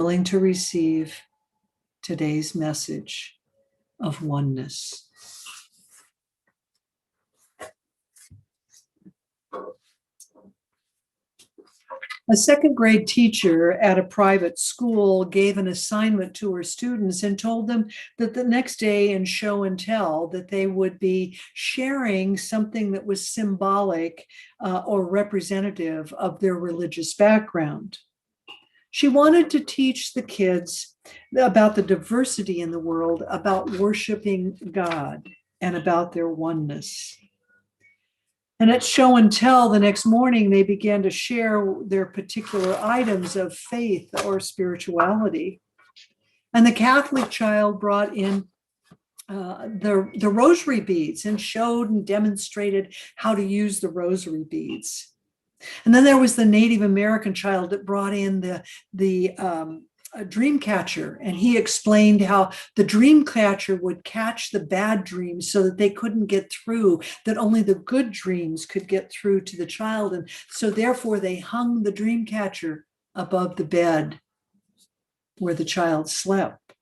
willing to receive today's message of oneness. A second grade teacher at a private school gave an assignment to her students and told them that the next day in show and tell that they would be sharing something that was symbolic or representative of their religious background. She wanted to teach the kids about the diversity in the world, about worshiping God, and about their oneness. And at show and tell the next morning, they began to share their particular items of faith or spirituality. And the Catholic child brought in the rosary beads and showed and demonstrated how to use the rosary beads. And then there was the Native American child that brought in the dream catcher, and he explained how the dream catcher would catch the bad dreams so that they couldn't get through, that only the good dreams could get through to the child. And so therefore they hung the dream catcher above the bed where the child slept.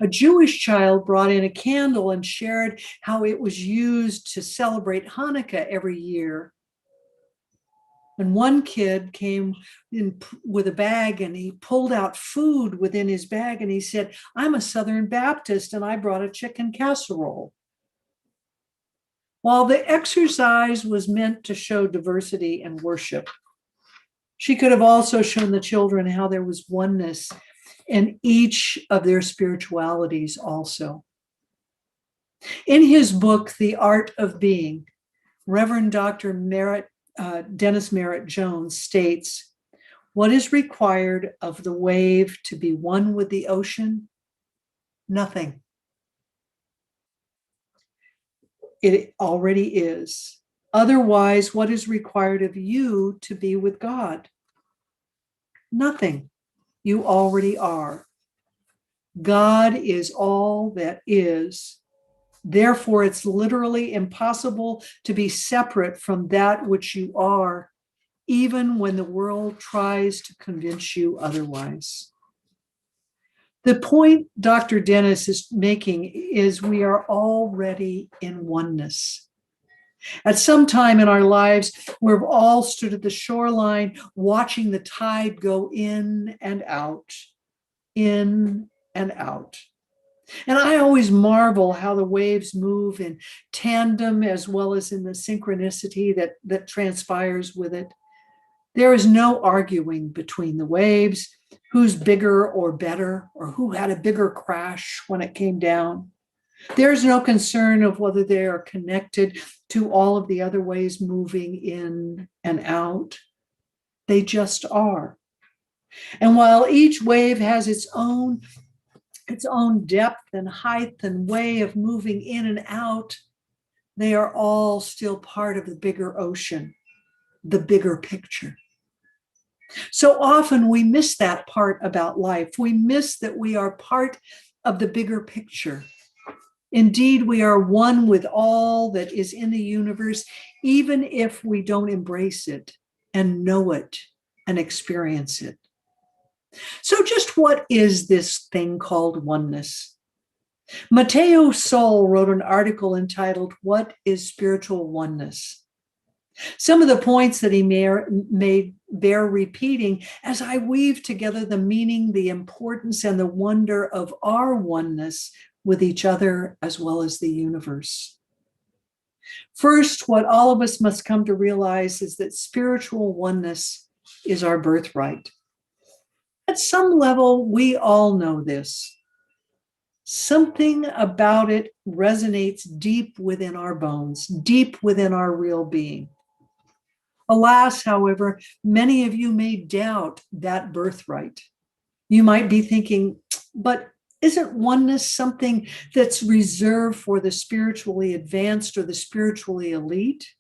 A Jewish child brought in a candle and shared how it was used to celebrate Hanukkah every year. And one kid came in with a bag and he pulled out food within his bag and he said, "I'm a Southern Baptist and I brought a chicken casserole." While the exercise was meant to show diversity and worship, she could have also shown the children how there was oneness in each of their spiritualities also. In his book, The Art of Being, Reverend Dr. Dennis Merritt Jones states, "What is required of the wave to be one with the ocean? Nothing. It already is. Otherwise, what is required of you to be with God? Nothing. You already are. God is all that is. Therefore, it's literally impossible to be separate from that which you are, even when the world tries to convince you otherwise." The point Dr. Dennis is making is we are already in oneness. At some time in our lives, we've all stood at the shoreline watching the tide go in and out, in and out. And I always marvel how the waves move in tandem as well as in the synchronicity that transpires with it. There is no arguing between the waves, who's bigger or better, or who had a bigger crash when it came down. There's no concern of whether they are connected to all of the other waves moving in and out. They just are. And while each wave has its own depth and height and way of moving in and out, they are all still part of the bigger ocean, the bigger picture. So often we miss that part about life. We miss that we are part of the bigger picture. Indeed, we are one with all that is in the universe, even if we don't embrace it and know it and experience it. So just what is this thing called oneness? Matteo Sol wrote an article entitled, "What is Spiritual Oneness?" Some of the points that he made bear repeating as I weave together the meaning, the importance, and the wonder of our oneness with each other as well as the universe. First, what all of us must come to realize is that spiritual oneness is our birthright. At some level, we all know this. Something about it resonates deep within our bones, deep within our real being. Alas, however, many of you may doubt that birthright. You might be thinking, but isn't oneness something that's reserved for the spiritually advanced or the spiritually elite,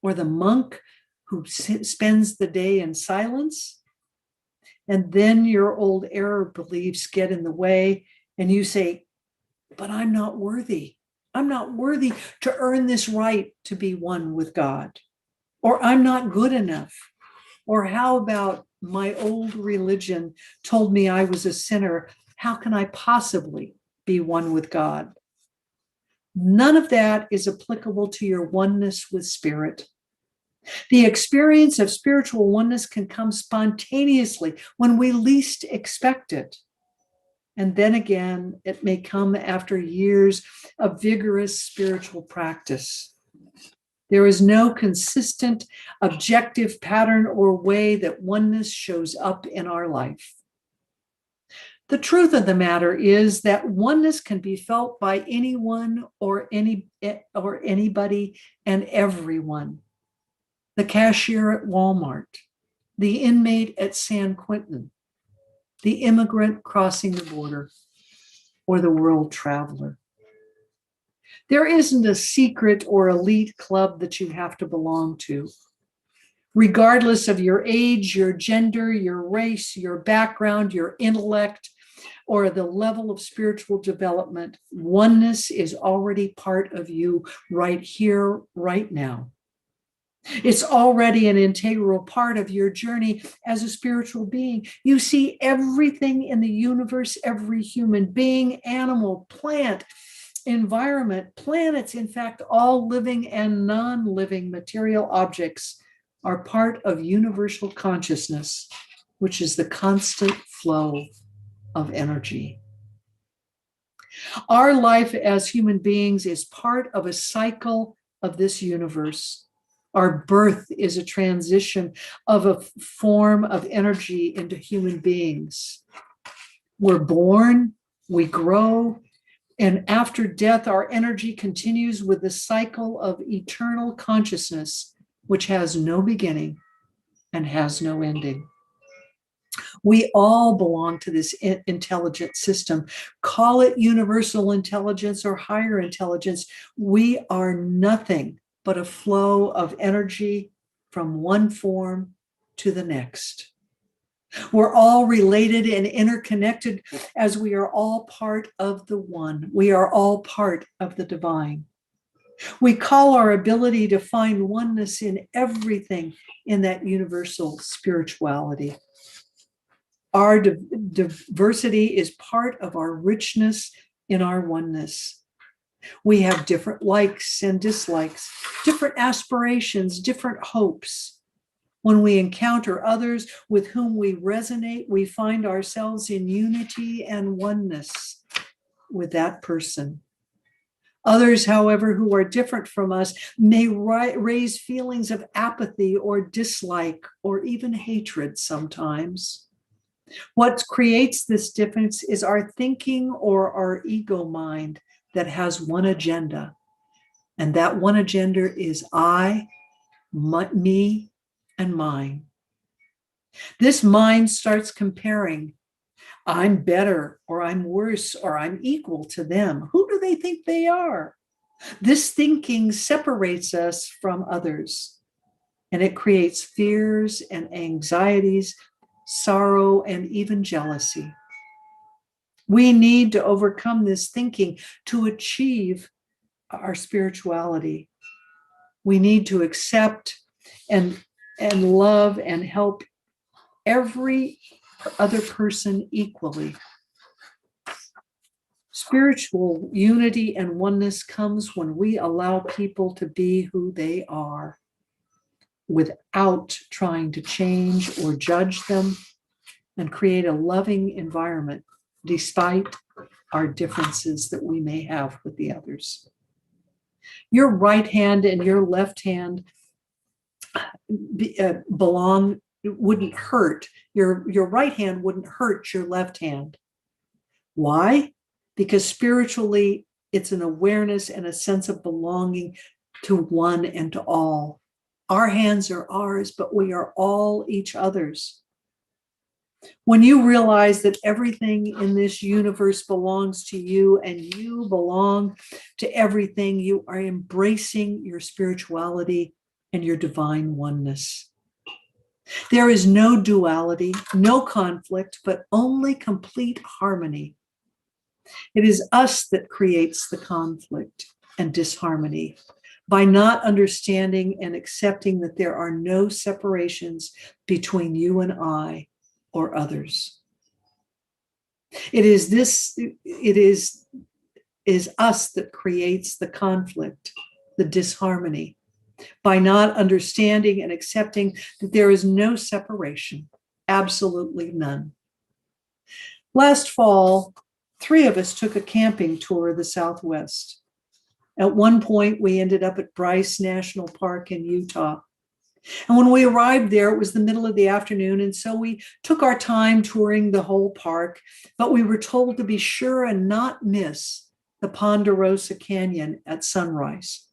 or the monk who spends the day in silence? And then your old error beliefs get in the way and you say, but I'm not worthy. I'm not worthy to earn this right to be one with God. Or I'm not good enough. Or how about my old religion told me I was a sinner? How can I possibly be one with God? None of that is applicable to your oneness with spirit. The experience of spiritual oneness can come spontaneously when we least expect it. And then again, it may come after years of vigorous spiritual practice. There is no consistent, objective pattern or way that oneness shows up in our life. The truth of the matter is that oneness can be felt by anyone or anybody and everyone. The cashier at Walmart, the inmate at San Quentin, the immigrant crossing the border, or the world traveler. There isn't a secret or elite club that you have to belong to. Regardless of your age, your gender, your race, your background, your intellect, or the level of spiritual development, oneness is already part of you right here, right now. It's already an integral part of your journey as a spiritual being. You see everything in the universe, every human being, animal, plant, environment, planets, in fact, all living and non-living material objects are part of universal consciousness, which is the constant flow of energy. Our life as human beings is part of a cycle of this universe. Our birth is a transition of a form of energy into human beings. We're born, we grow, and after death, our energy continues with the cycle of eternal consciousness, which has no beginning and has no ending. We all belong to this intelligent system. Call it universal intelligence or higher intelligence. We are nothing but a flow of energy from one form to the next. We're all related and interconnected as we are all part of the one. We are all part of the divine. We call our ability to find oneness in everything in that universal spirituality. Our diversity is part of our richness in our oneness. We have different likes and dislikes, different aspirations, different hopes. When we encounter others with whom we resonate, we find ourselves in unity and oneness with that person. Others, however, who are different from us may raise feelings of apathy or dislike or even hatred sometimes. What creates this difference is our thinking or our ego mind that has one agenda. And that one agenda is I, me, and mine. This mind starts comparing. I'm better, or I'm worse, or I'm equal to them. Who do they think they are? This thinking separates us from others, and it creates fears and anxieties, sorrow, and even jealousy. We need to overcome this thinking to achieve our spirituality. We need to accept and love and help every other person equally. Spiritual unity and oneness comes when we allow people to be who they are without trying to change or judge them, and create a loving environment despite our differences that we may have with the others. Your right hand and your left hand wouldn't hurt. Your right hand wouldn't hurt your left hand. Why? Because spiritually, it's an awareness and a sense of belonging to one and to all. Our hands are ours, but we are all each other's. When you realize that everything in this universe belongs to you and you belong to everything, you are embracing your spirituality and your divine oneness. There is no duality, no conflict, but only complete harmony. It is us that creates the conflict and disharmony. by not understanding and accepting that there are no separations between you and I or others. It is us that creates the conflict, the disharmony, by not understanding and accepting that there is no separation, absolutely none. Last fall, 3 of us took a camping tour of the Southwest. At one point, we ended up at Bryce National Park in Utah. And when we arrived there, it was the middle of the afternoon, and so we took our time touring the whole park, but we were told to be sure and not miss the Ponderosa Canyon at sunrise.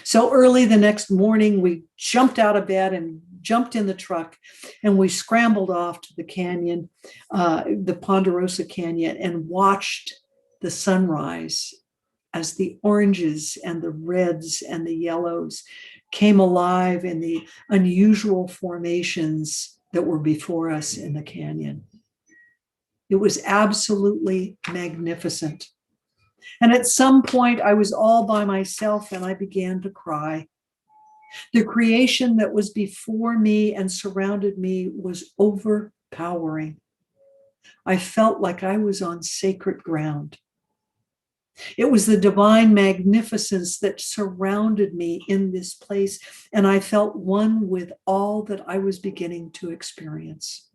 So early the next morning, we jumped out of bed and jumped in the truck, and we scrambled off to the canyon, the Ponderosa Canyon, and watched the sunrise as the oranges and the reds and the yellows came alive in the unusual formations that were before us in the canyon. It was absolutely magnificent. And at some point, I was all by myself and I began to cry. The creation that was before me and surrounded me was overpowering. I felt like I was on sacred ground. It was the divine magnificence that surrounded me in this place, and I felt one with all that I was beginning to experience.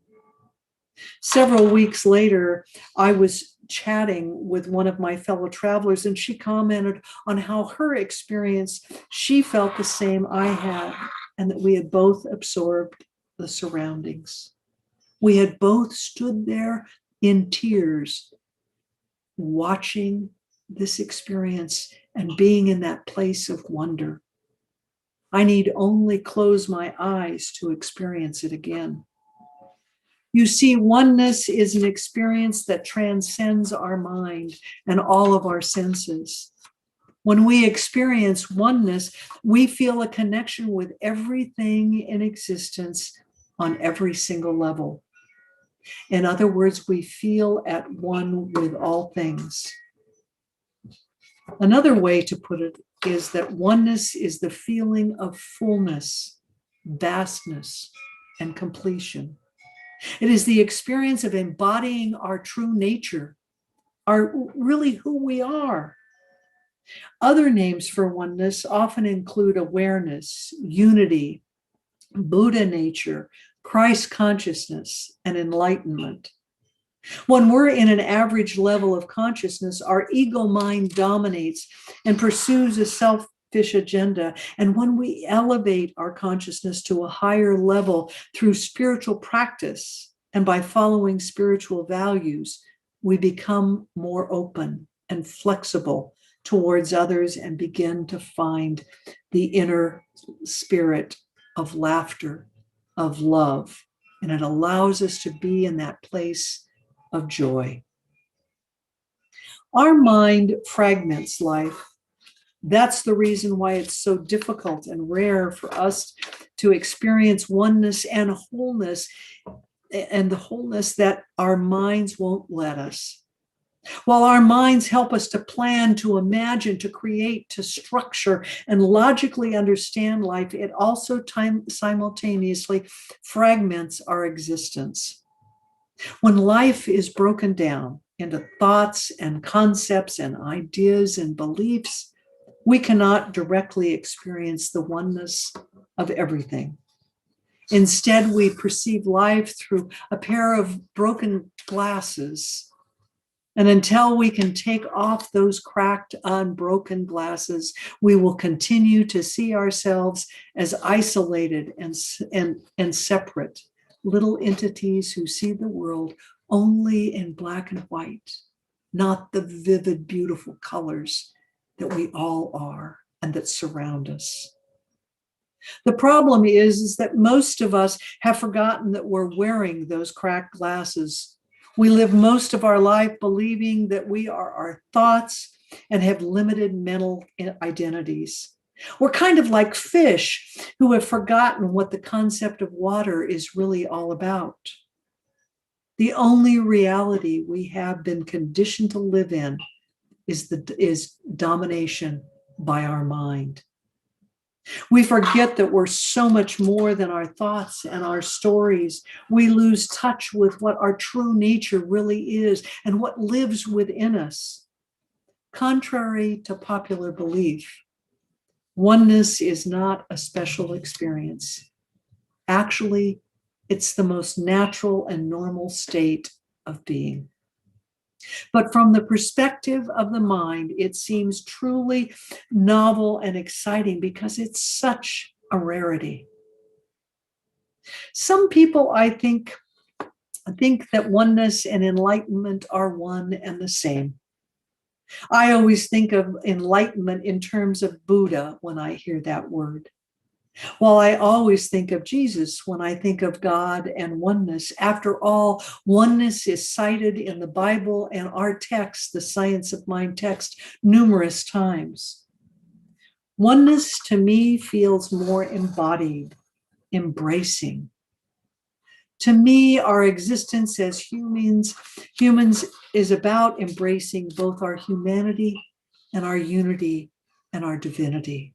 Several weeks later, I was chatting with one of my fellow travelers, and she commented on how her experience, she felt the same I had, and that we had both absorbed the surroundings. We had both stood there in tears, watching this experience and being in that place of wonder. I need only close my eyes to experience it again. You see, oneness is an experience that transcends our mind and all of our senses. When we experience oneness, we feel a connection with everything in existence on every single level. In other words, we feel at one with all things. Another way to put it is that oneness is the feeling of fullness, vastness, and completion. It is the experience of embodying our true nature, our really who we are. Other names for oneness often include awareness, unity, Buddha nature, Christ consciousness, and enlightenment. When we're in an average level of consciousness, our ego mind dominates and pursues a selfish agenda. And when we elevate our consciousness to a higher level through spiritual practice and by following spiritual values, we become more open and flexible towards others and begin to find the inner spirit of laughter, of love. And it allows us to be in that place of joy. Our mind fragments life. That's the reason why it's so difficult and rare for us to experience oneness and wholeness, and the wholeness that our minds won't let us. While our minds help us to plan, to imagine, to create, to structure, and logically understand life, it also simultaneously fragments our existence. When life is broken down into thoughts and concepts and ideas and beliefs, we cannot directly experience the oneness of everything. Instead, we perceive life through a pair of broken glasses. And until we can take off those cracked, unbroken glasses, we will continue to see ourselves as isolated and separate, little entities who see the world only in black and white, not the vivid, beautiful colors that we all are and that surround us. The problem is that most of us have forgotten that we're wearing those cracked glasses. We live most of our life believing that we are our thoughts and have limited mental identities. We're kind of like fish who have forgotten what the concept of water is really all about. The only reality we have been conditioned to live in is domination by our mind. We forget that we're so much more than our thoughts and our stories. We lose touch with what our true nature really is and what lives within us. Contrary to popular belief, oneness is not a special experience. Actually, it's the most natural and normal state of being. But from the perspective of the mind, it seems truly novel and exciting because it's such a rarity. Some people, I think that oneness and enlightenment are one and the same. I always think of enlightenment in terms of Buddha when I hear that word. While I always think of Jesus when I think of God and oneness. After all, oneness is cited in the Bible and our text, the Science of Mind text, numerous times. Oneness to me feels more embodied, embracing. To me, our existence as humans is about embracing both our humanity and our unity and our divinity.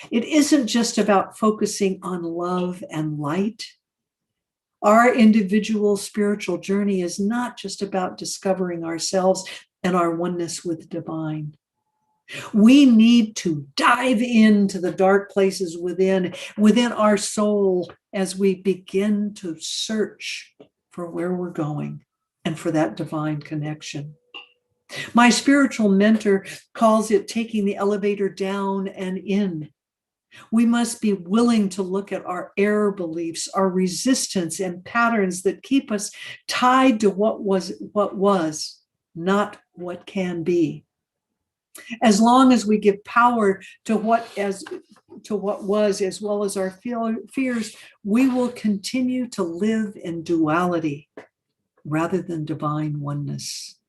It isn't just about focusing on love and light. Our individual spiritual journey is not just about discovering ourselves and our oneness with the divine. We need to dive into the dark places within our soul as we begin to search for where we're going and for that divine connection. My spiritual mentor calls it taking the elevator down and in. We must be willing to look at our error beliefs, our resistance and patterns that keep us tied to what was, not what can be. As long as we give power to what was, as well as our fears, we will continue to live in duality rather than divine oneness.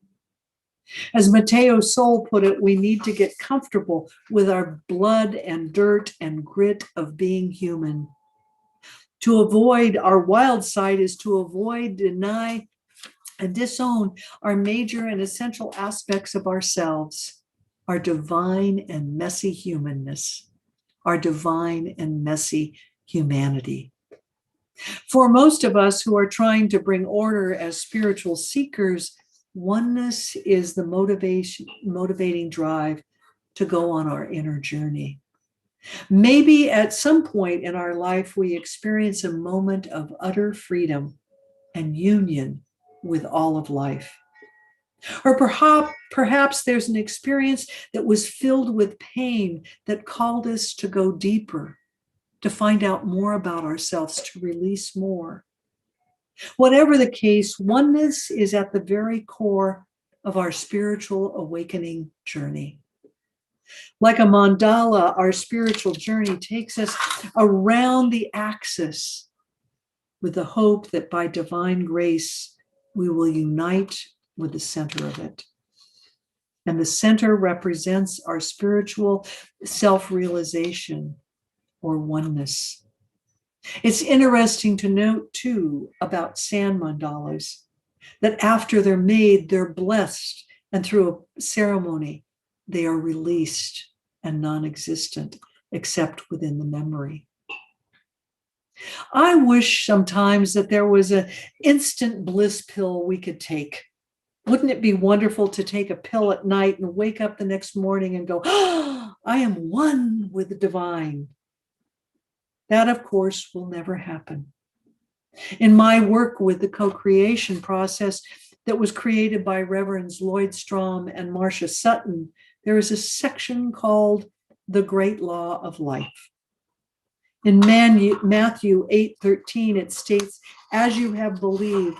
As Matteo Sol put it, we need to get comfortable with our blood and dirt and grit of being human. To avoid our wild side is to avoid, deny, and disown our major and essential aspects of ourselves, our divine and messy humanness, our divine and messy humanity. For most of us who are trying to bring order as spiritual seekers, oneness is the motivating drive to go on our inner journey. Maybe at some point in our life, we experience a moment of utter freedom and union with all of life. Or perhaps there's an experience that was filled with pain that called us to go deeper, to find out more about ourselves, to release more. Whatever the case, oneness is at the very core of our spiritual awakening journey. Like a mandala, our spiritual journey takes us around the axis with the hope that by divine grace, we will unite with the center of it. And the center represents our spiritual self-realization or oneness. It's interesting to note, too, about sand mandalas, that after they're made, they're blessed, and through a ceremony, they are released and non-existent, except within the memory. I wish sometimes that there was an instant bliss pill we could take. Wouldn't it be wonderful to take a pill at night and wake up the next morning and go, oh, I am one with the divine? That, of course, will never happen. In my work with the co-creation process that was created by Reverends Lloyd Strom and Marcia Sutton, there is a section called The Great Law of Life. In Matthew 8:13, it states, as you have believed,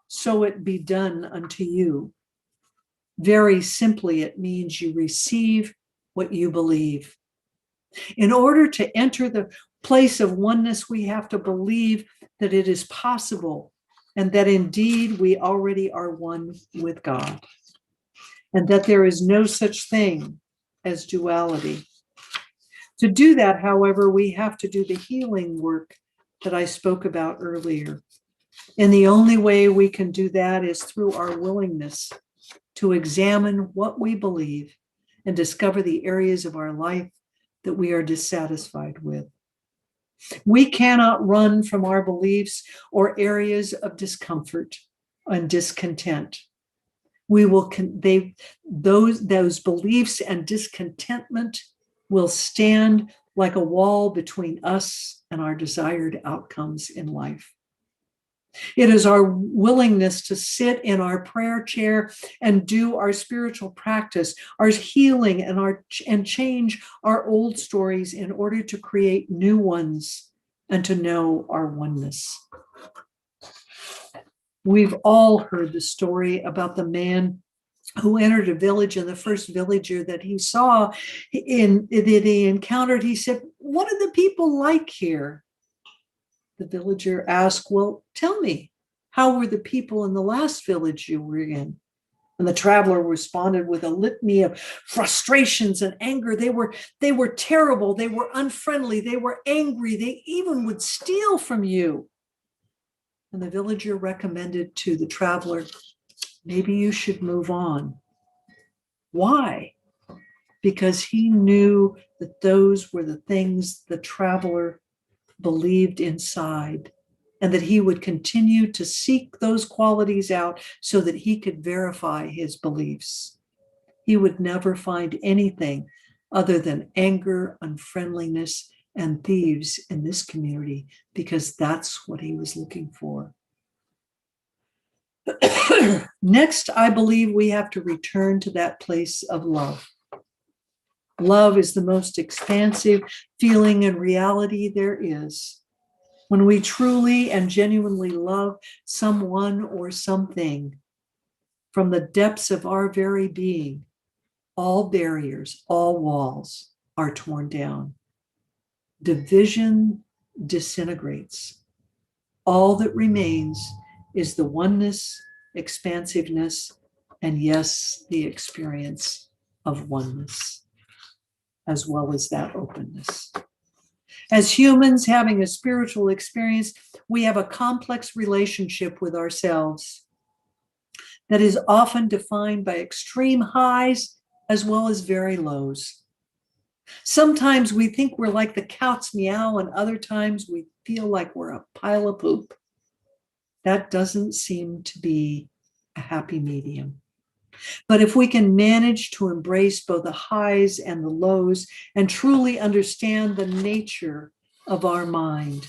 so it be done unto you. Very simply, it means you receive what you believe. In order to enter the place of oneness, we have to believe that it is possible and that indeed we already are one with God, and that there is no such thing as duality. To do that, however, we have to do the healing work that I spoke about earlier. And the only way we can do that is through our willingness to examine what we believe and discover the areas of our life that we are dissatisfied with. We cannot run from our beliefs or areas of discomfort and discontent. Those beliefs and discontentment will stand like a wall between us and our desired outcomes in life. It is our willingness to sit in our prayer chair and do our spiritual practice, our healing, and change our old stories in order to create new ones and to know our oneness. We've all heard the story about the man who entered a village, and the first villager that he saw, that he encountered, he said, "What are the people like here?" The villager asked, "Well, tell me, how were the people in the last village you were in?" And the traveler responded with a litany of frustrations and anger. They were terrible. They were unfriendly. They were angry. They even would steal from you. And the villager recommended to the traveler, "Maybe you should move on." Why? Because he knew that those were the things the traveler believed inside, and that he would continue to seek those qualities out so that he could verify his beliefs. He would never find anything other than anger, unfriendliness, and thieves in this community, because that's what he was looking for. Next, I believe we have to return to that place of love. Love is the most expansive feeling and reality there is. When we truly and genuinely love someone or something, from the depths of our very being, all barriers, all walls are torn down. Division disintegrates. All that remains is the oneness, expansiveness, and yes, the experience of oneness, as well as that openness. As humans having a spiritual experience, we have a complex relationship with ourselves that is often defined by extreme highs as well as very lows. Sometimes we think we're like the cat's meow, and other times we feel like we're a pile of poop. That doesn't seem to be a happy medium. But if we can manage to embrace both the highs and the lows and truly understand the nature of our mind,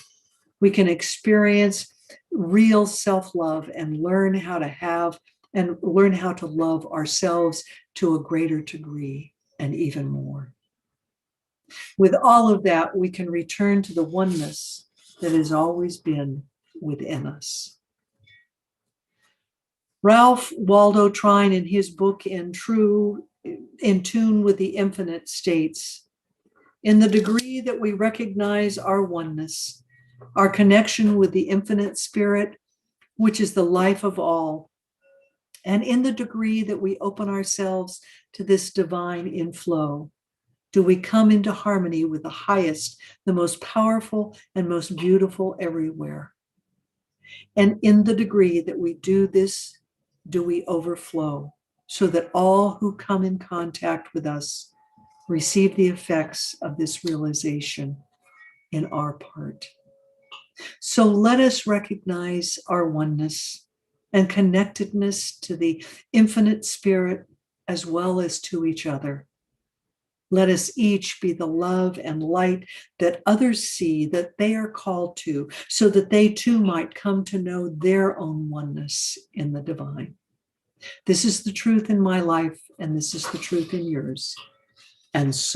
we can experience real self-love and learn how to love ourselves to a greater degree and even more. With all of that, we can return to the oneness that has always been within us. Ralph Waldo Trine, in his book In Tune with the Infinite, states, "In the degree that we recognize our oneness, our connection with the infinite spirit, which is the life of all, and in the degree that we open ourselves to this divine inflow, do we come into harmony with the highest, the most powerful, and most beautiful everywhere. And in the degree that we do this, do we overflow, so that all who come in contact with us receive the effects of this realization in our part." So let us recognize our oneness and connectedness to the infinite spirit as well as to each other. Let us each be the love and light that others see that they are called to, so that they too might come to know their own oneness in the divine. This is the truth in my life, and this is the truth in yours. And so